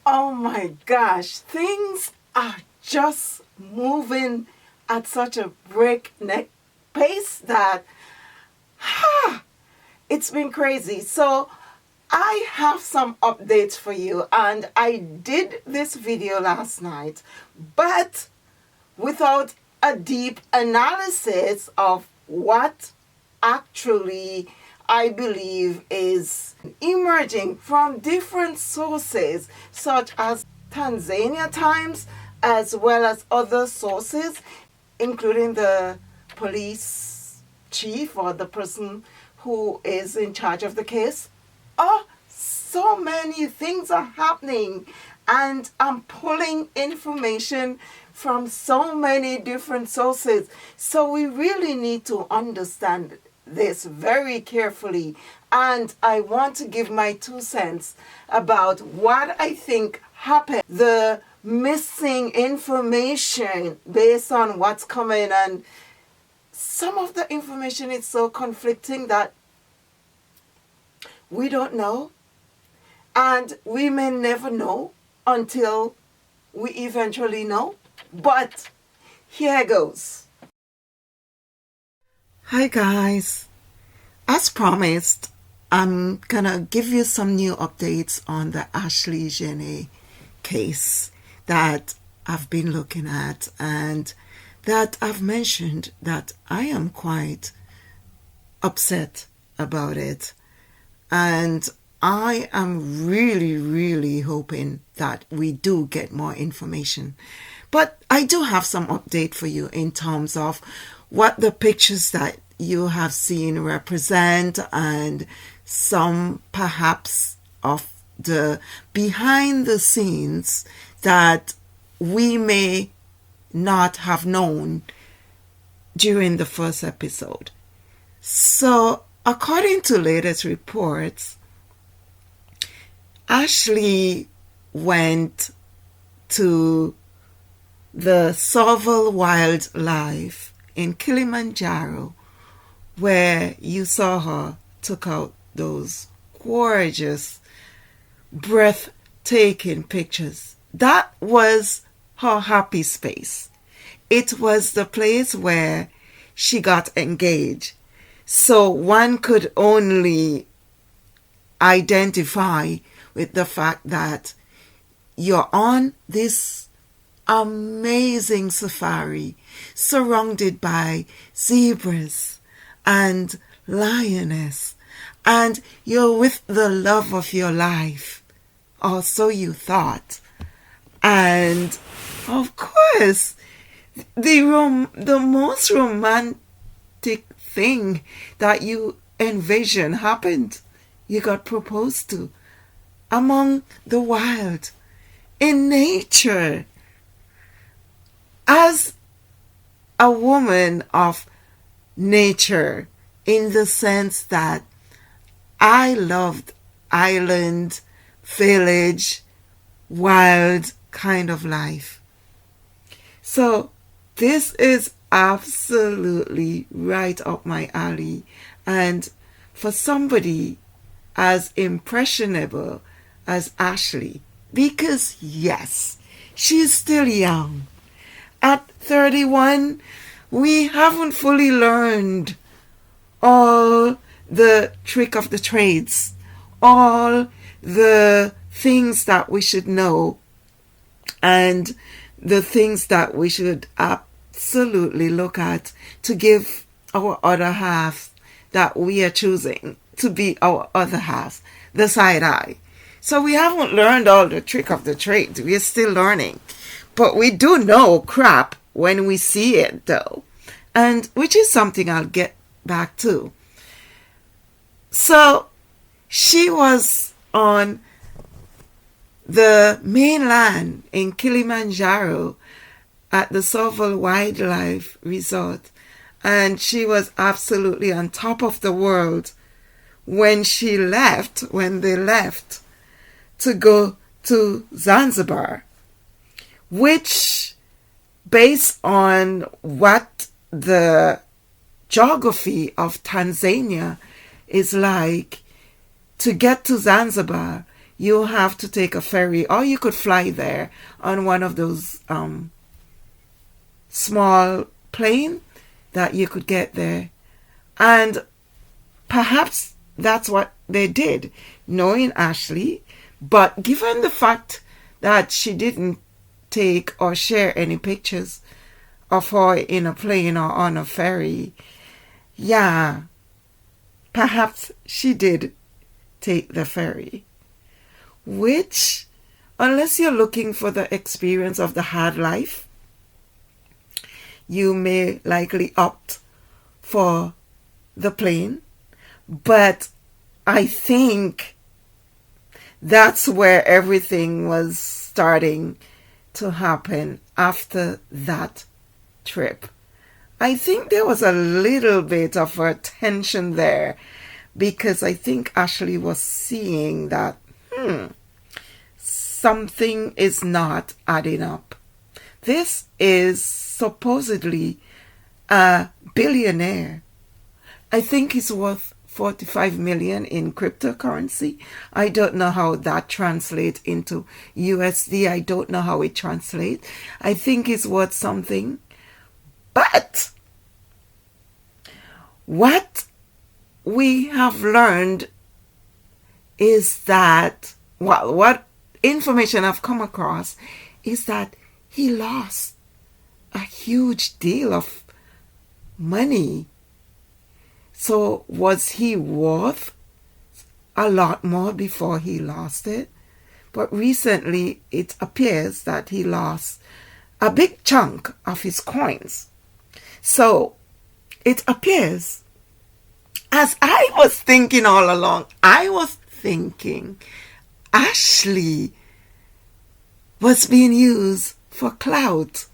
Oh my gosh, things are just moving at such a breakneck pace that it's been crazy. So, I have some updates for you, and I did this video last night, but without a deep analysis of what actually I believe is emerging from different sources, such as Tanzania Times, as well as other sources, including the police chief or the person who is in charge of the case. Oh, so many things are happening, and I'm pulling information from so many different sources. So we really need to understand this very carefully. And I want to give my 2 cents about what I think happened, the missing information based on what's coming. And some of the information is so conflicting that we don't know, and we may never know until we eventually know. But here goes. Hi guys. As promised, I'm gonna give you some new updates on the Ashlee Jenae case that I've been looking at, and that I've mentioned that I am quite upset about it. And I am really, really hoping that we do get more information. But I do have some update for you in terms of what the pictures that you have seen represent, and some perhaps of the behind the scenes that we may not have known during the first episode. So, according to latest reports, Ashlee went to the Soval Wildlife in Kilimanjaro, where you saw her took out those gorgeous, breathtaking pictures. That was her happy space. It was the place where she got engaged. So one could only identify with the fact that you're on this amazing safari surrounded by zebras and lioness, and you're with the love of your life, or so you thought. And of course, the most romantic thing that you envision happened. You got proposed to among the wild, in nature. As a woman of nature, in the sense that I loved island, village, wild kind of life. So this is absolutely right up my alley. And for somebody as impressionable as Ashlee, because yes, she's still young. At 31, we haven't fully learned all the trick of the trades, all the things that we should know, and the things that we should absolutely look at to give our other half that we are choosing to be our other half, the side eye. So we haven't learned all the trick of the trade. We're still learning. But we do know crap when we see it, though. And which is something I'll get back to. So she was on the mainland in Kilimanjaro at the Soval Wildlife Resort. And she was absolutely on top of the world when they left to go to Zanzibar, which, based on what the geography of Tanzania is like, to get to Zanzibar, you have to take a ferry, or you could fly there on one of those small plane that you could get there. And perhaps that's what they did, knowing Ashlee. But given the fact that she didn't take or share any pictures of her in a plane or on a ferry, yeah, perhaps she did take the ferry. Which, unless you're looking for the experience of the hard life, you may likely opt for the plane. But I think that's where everything was starting to happen after that trip. I think there was a little bit of a tension there, because I think Ashlee was seeing that something is not adding up. This is supposedly a billionaire. I think he's worth 45 million in cryptocurrency. I don't know how that translates into USD. I don't know how it translates. I think it's worth something. But what we have learned is that, well, what information I've come across is that he lost a huge deal of money. So was he worth a lot more before he lost it? But recently it appears that he lost a big chunk of his coins. So it appears, as I was thinking all along, I was thinking Ashlee was being used for clout.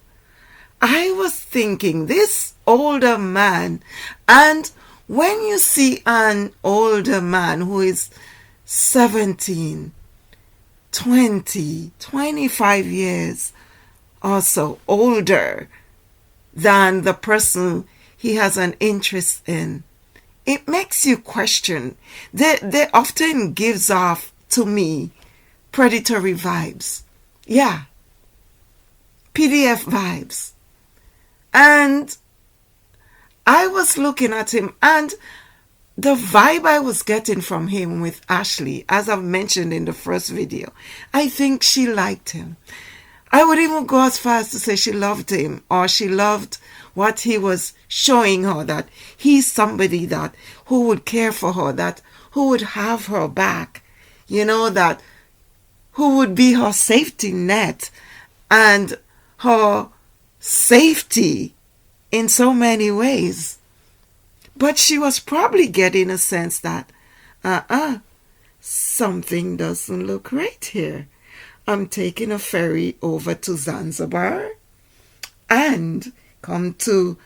I was thinking this older man, and when you see an older man who is 17, 20, 25 years or so older than the person he has an interest in, it makes you question. They often gives off, to me, predatory vibes. Yeah. PDF vibes. And I was looking at him, and the vibe I was getting from him with Ashlee, as I've mentioned in the first video, I think she liked him. I would even go as far as to say she loved him, or she loved what he was showing her, that he's somebody that who would care for her, that who would have her back, that who would be her safety net and her safety in so many ways. But she was probably getting a sense that something doesn't look right here. I'm taking a ferry over to Zanzibar, and come to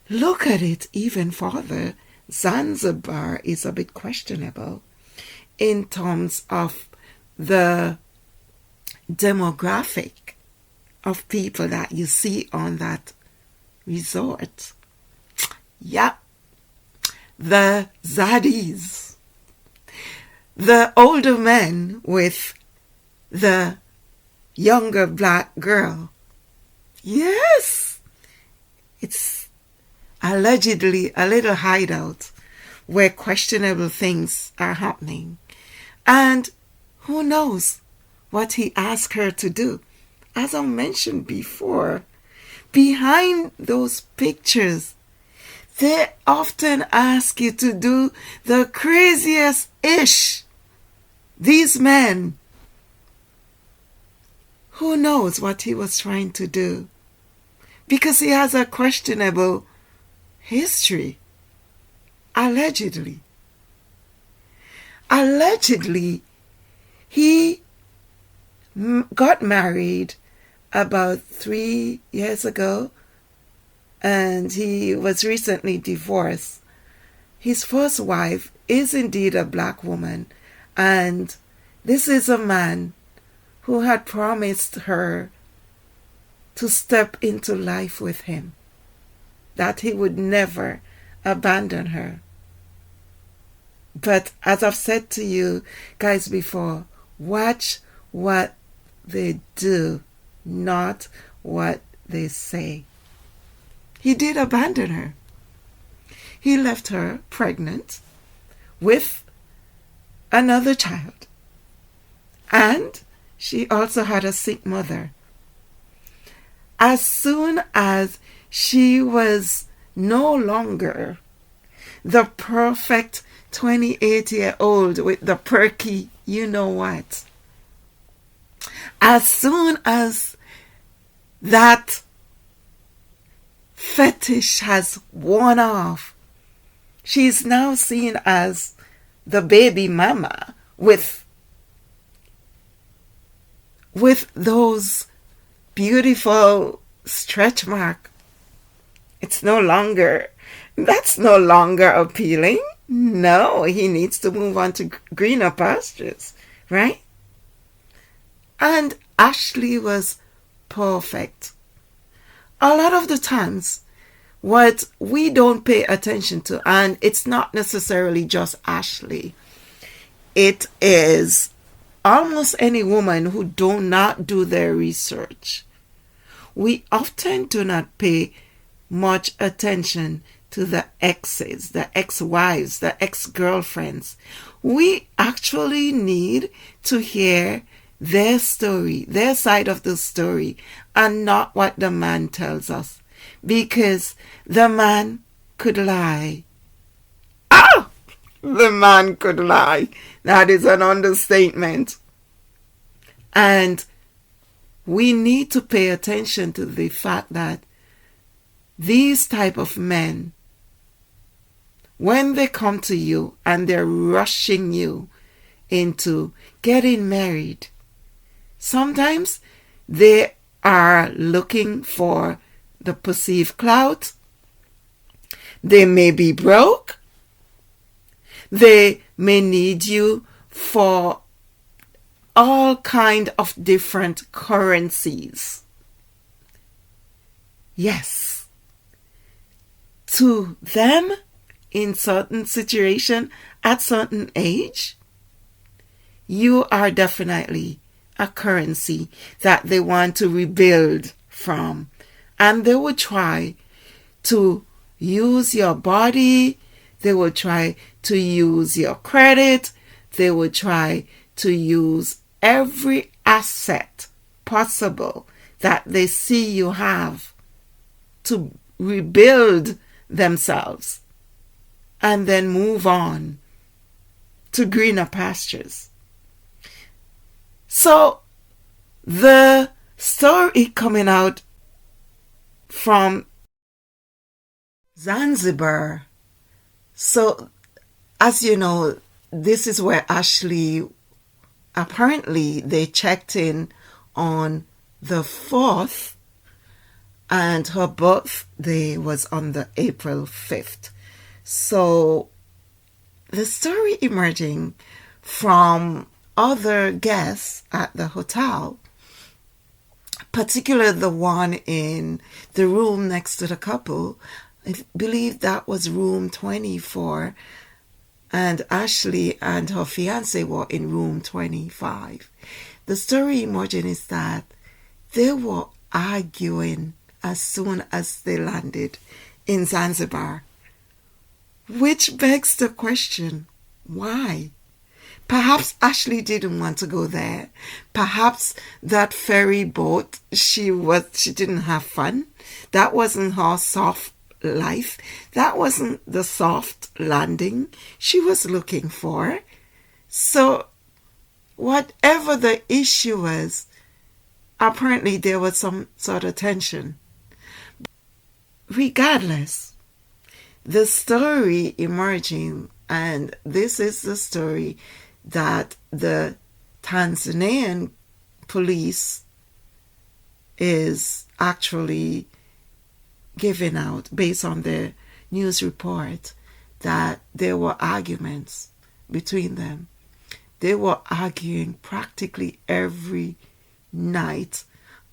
look at it even further, Zanzibar is a bit questionable in terms of the demographic of people that you see on that resort. Yeah, the zaddies, the older men with the younger black girl. Yes, it's allegedly a little hideout where questionable things are happening. And who knows what he asked her to do. As I mentioned before, behind those pictures, they often ask you to do the craziest ish. These men, who knows what he was trying to do? Because he has a questionable history. Allegedly. Allegedly, he got married about 3 years ago, and he was recently divorced. His first wife is indeed a black woman, and this is a man who had promised her to step into life with him, that he would never abandon her. But as I've said to you guys before, Watch what they do, not what they say. He did abandon her. He left her pregnant with another child. And she also had a sick mother. As soon as she was no longer the perfect 28-year-old with the perky you know what, as soon as that fetish has worn off, she's now seen as the baby mama with those beautiful stretch marks. That's no longer appealing. No, he needs to move on to greener pastures, right? And Ashlee was perfect. A lot of the times, what we don't pay attention to, and it's not necessarily just Ashlee, it is almost any woman who do not do their research. We often do not pay much attention to the exes, the ex-wives, the ex-girlfriends. We actually need to hear their story, their side of the story, and not what the man tells us. Because the man could lie. Ah! The man could lie. That is an understatement. And we need to pay attention to the fact that these type of men, when they come to you and they're rushing you into getting married, sometimes they are looking for the perceived clout. They may be broke. They may need you for all kind of different currencies. Yes. To them, in certain situation, at certain age, you are definitely a currency that they want to rebuild from. And they will try to use your body. They will try to use your credit. They will try to use every asset possible that they see you have to rebuild themselves and then move on to greener pastures. So the story coming out from Zanzibar. So as you know, this is where Ashlee, apparently they checked in on the 4th and her birthday was on the April 5th. So the story emerging from other guests at the hotel, particularly the one in the room next to the couple, I believe that was room 24, and Ashlee and her fiancé were in room 25. The story emerging is that they were arguing as soon as they landed in Zanzibar, which begs the question, why? Perhaps Ashlee didn't want to go there. Perhaps that ferry boat, she didn't have fun. That wasn't her soft life. That wasn't the soft landing she was looking for. So whatever the issue was, apparently there was some sort of tension. Regardless, the story emerging, and this is the story that the Tanzanian police is actually giving out based on the news report, that there were arguments between them. They were arguing practically every night,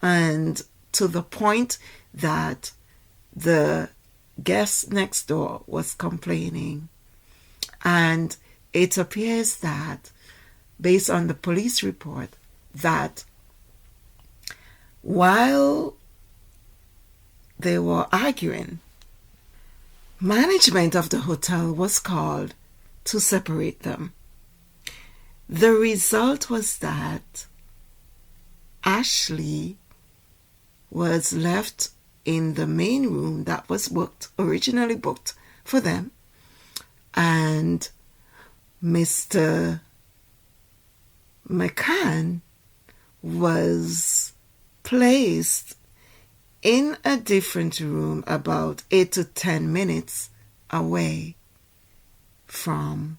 and to the point that the guest next door was complaining. And it appears that based on the police report, that while they were arguing, management of the hotel was called to separate them. The result was that Ashlee was left in the main room that was originally booked for them, and Mr. McCann was placed in a different room about 8 to 10 minutes away from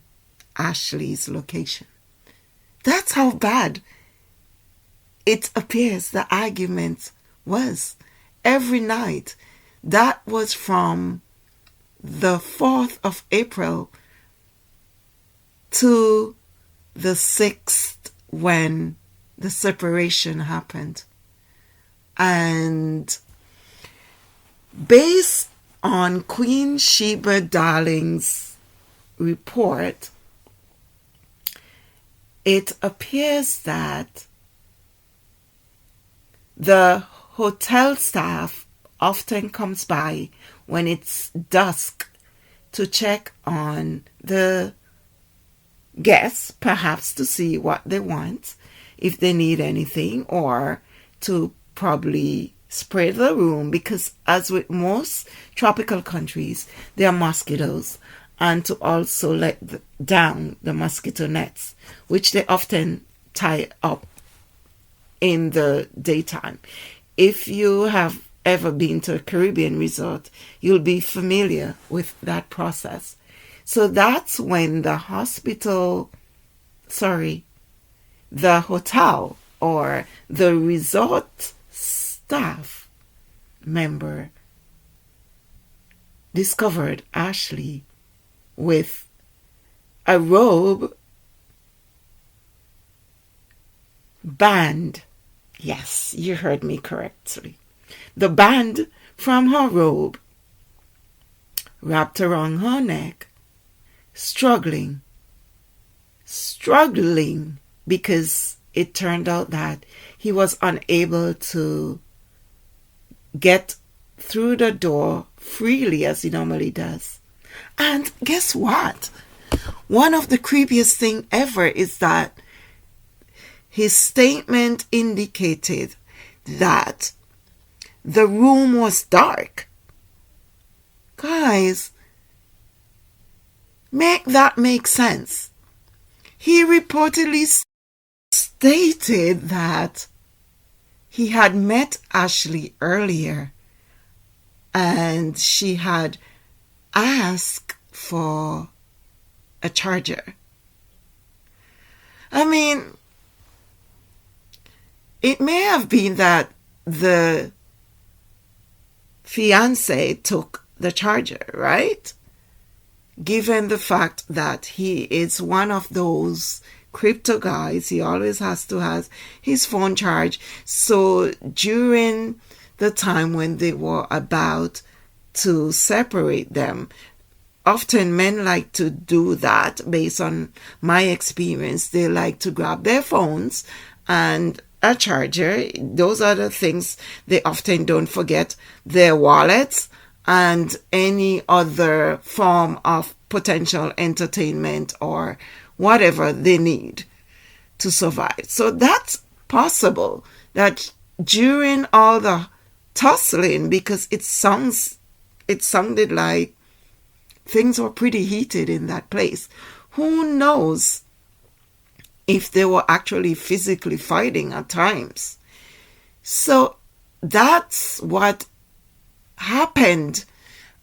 Ashlee's location. That's how bad it appears the argument was every night. That was from the 4th of April to the 6th when the separation happened. And based on Queen Sheba Darling's report, it appears that the hotel staff often comes by when it's dusk to check on the guests, perhaps to see what they want, if they need anything, or to probably spray the room, because as with most tropical countries, there are mosquitoes, and to also let down the mosquito nets, which they often tie up in the daytime. If you have ever been to a Caribbean resort, you'll be familiar with that process. So that's when the hotel or the resort staff member discovered Ashlee with a robe band. Yes, you heard me correctly. The band from her robe wrapped around her neck, struggling, because it turned out that he was unable to get through the door freely as he normally does. And guess what? One of the creepiest thing ever is that his statement indicated that the room was dark. Guys, make that make sense. He reportedly stated that he had met Ashlee earlier and she had asked for a charger. I mean, it may have been that the fiancé took the charger, right? Given the fact that he is one of those crypto guys, he always has to have his phone charged. So during the time when they were about to separate them, often men like to do that. Based on my experience, they like to grab their phones and a charger. Those are the things they often don't forget. Their wallets and any other form of potential entertainment or whatever they need to survive. So that's possible that during all the tussling, because it sounded like things were pretty heated in that place. Who knows if they were actually physically fighting at times. So that's what happened.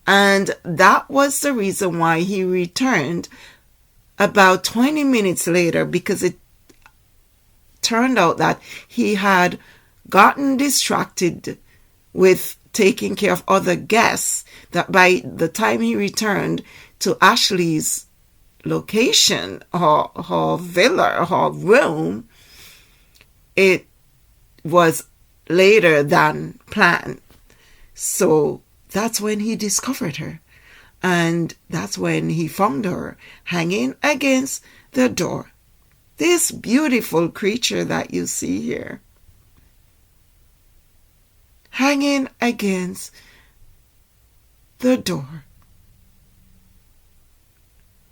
And that was the reason why he returned about 20 minutes later, because it turned out that he had gotten distracted with taking care of other guests, that by the time he returned to Ashlee's location, her villa, her room, it was later than planned. So that's when he discovered her. And that's when he found her hanging against the door. This beautiful creature that you see here, hanging against the door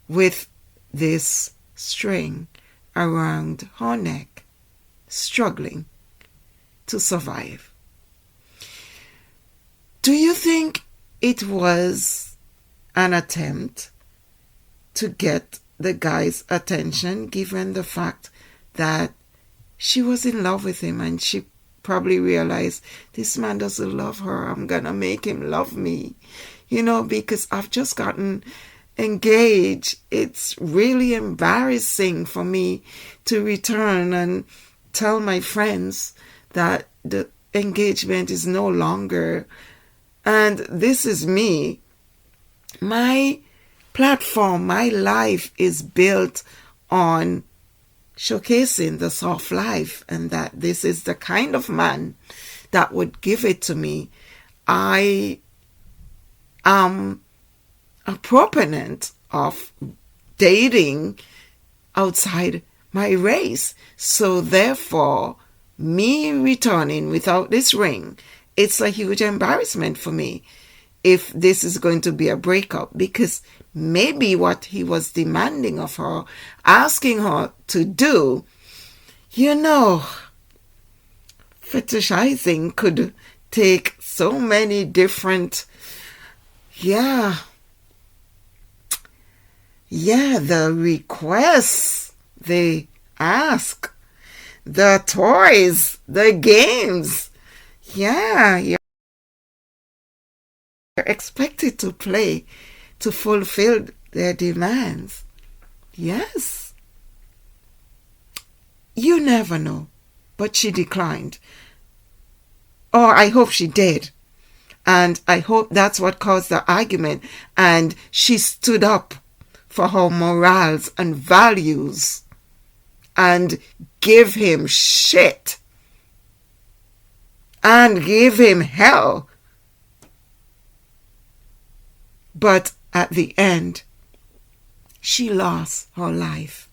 with this string around her neck, struggling to survive. Do you think it was an attempt to get the guy's attention, given the fact that she was in love with him and she probably realized this man doesn't love her, I'm gonna make him love me, because I've just gotten engaged. It's really embarrassing for me to return and tell my friends that the engagement is no longer, and this is me. My platform, my life is built on showcasing the soft life, and that this is the kind of man that would give it to me. I am a proponent of dating outside my race. So therefore, me returning without this ring, it's a huge embarrassment for me if this is going to be a breakup, because maybe what he was demanding of her, asking her to do, fetishizing could take so many different, the requests they ask, the toys, the games. You're expected to play to fulfill their demands. Yes. You never know. But she declined. Or I hope she did. And I hope that's what caused the argument. And she stood up for her morals and values and give him shit and give him hell. But at the end, she lost her life.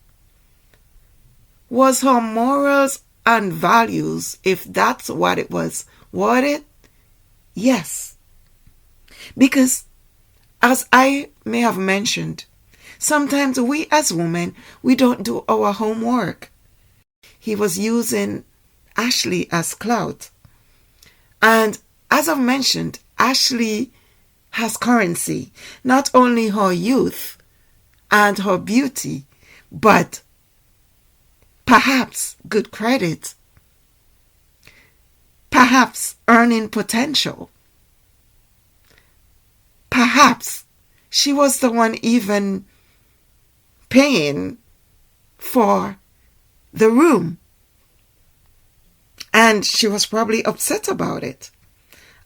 Was her morals and values, if that's what it was, worth it? Yes. Because, as I may have mentioned, sometimes we as women, we don't do our homework. He was using Ashlee as clout. And as I've mentioned, Ashlee has currency, not only her youth and her beauty, but perhaps good credit, perhaps earning potential. Perhaps she was the one even paying for the room. And she was probably upset about it.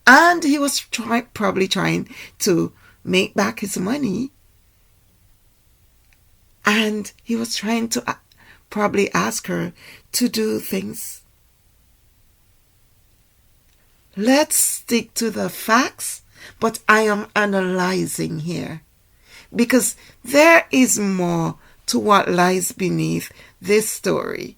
And he was probably trying to make back his money. And he was trying to probably ask her to do things. Let's stick to the facts, but I am analyzing here, because there is more to what lies beneath this story.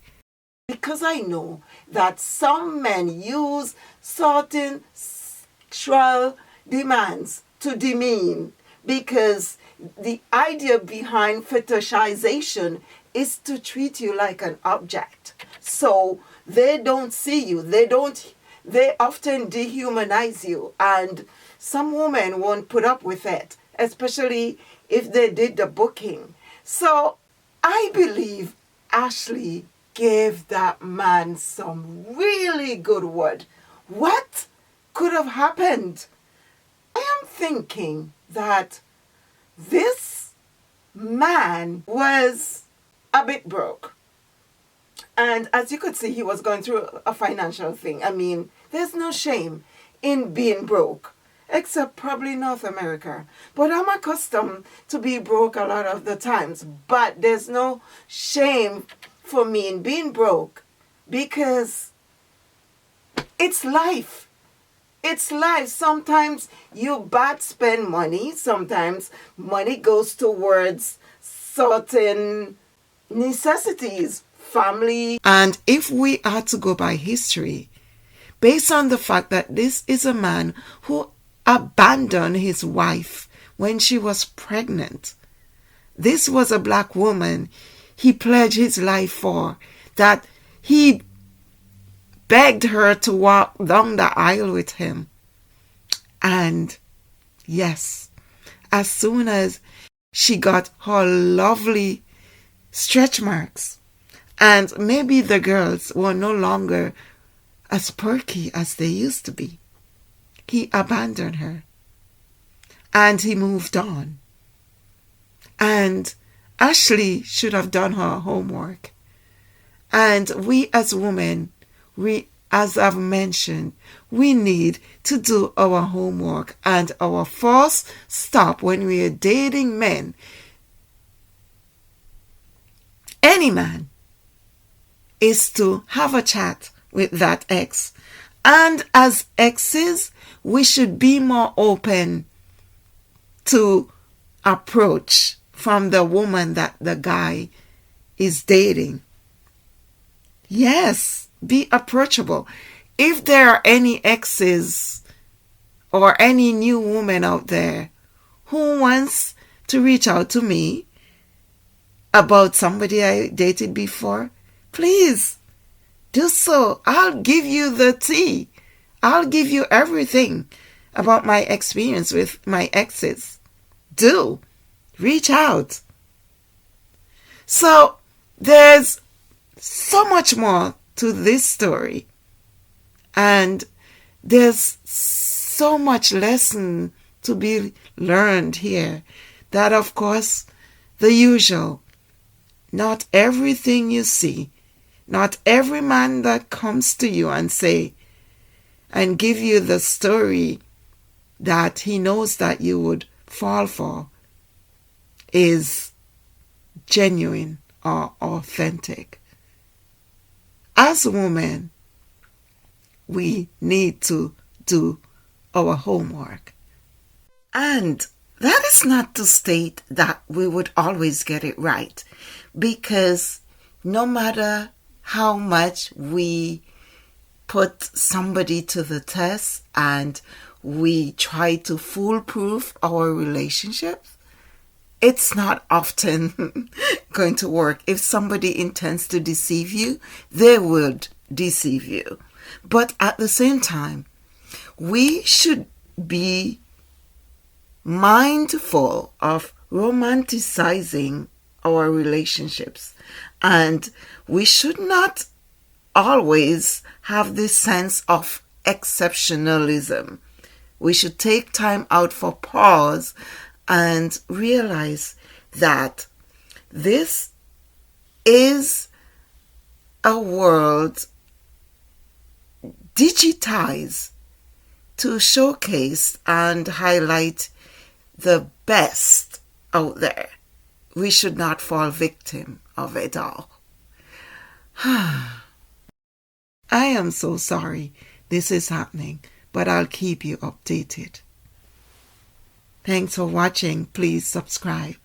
Because I know that some men use certain sexual demands to demean, because the idea behind fetishization is to treat you like an object. So they don't see you. They often dehumanize you. And some women won't put up with it, especially if they did the booking. So I believe Ashlee gave that man some really good word. What could have happened? I am thinking that this man was a bit broke. And as you could see, he was going through a financial thing. I mean, there's no shame in being broke, except probably North America. But I'm accustomed to be broke a lot of the times. But there's no shame for me in being broke, because it's life. It's life. Sometimes you bad spend money. Sometimes money goes towards certain necessities family. And if we are to go by history, based on the fact that this is a man who abandoned his wife when she was pregnant. This was a black woman he pledged his life for, that he begged her to walk down the aisle with him. And yes, as soon as she got her lovely stretch marks, and maybe the girls were no longer as perky as they used to be, he abandoned her and he moved on. And Ashlee should have done her homework. And we as women, as I've mentioned, we need to do our homework. And our first stop when we are dating men, any man, is to have a chat with that ex. And as exes, we should be more open to approach from the woman that the guy is dating. Yes, be approachable. If there are any exes or any new woman out there who wants to reach out to me about somebody I dated before, please do so. I'll give you the tea. I'll give you everything about my experience with my exes. Do reach out. So there's so much more to this story, and there's so much lesson to be learned here, that of course the usual, not everything you see, not every man that comes to you and say and give you the story that he knows that you would fall for is genuine or authentic. As women, we need to do our homework. And that is not to state that we would always get it right, because no matter how much we put somebody to the test and we try to foolproof our relationships, it's not often going to work. If somebody intends to deceive you, they would deceive you. But at the same time, we should be mindful of romanticizing our relationships. And we should not always have this sense of exceptionalism. We should take time out for pause and realize that this is a world digitized to showcase and highlight the best out there. We should not fall victim of it all. I am so sorry this is happening, but I'll keep you updated. Thanks for watching. Please subscribe.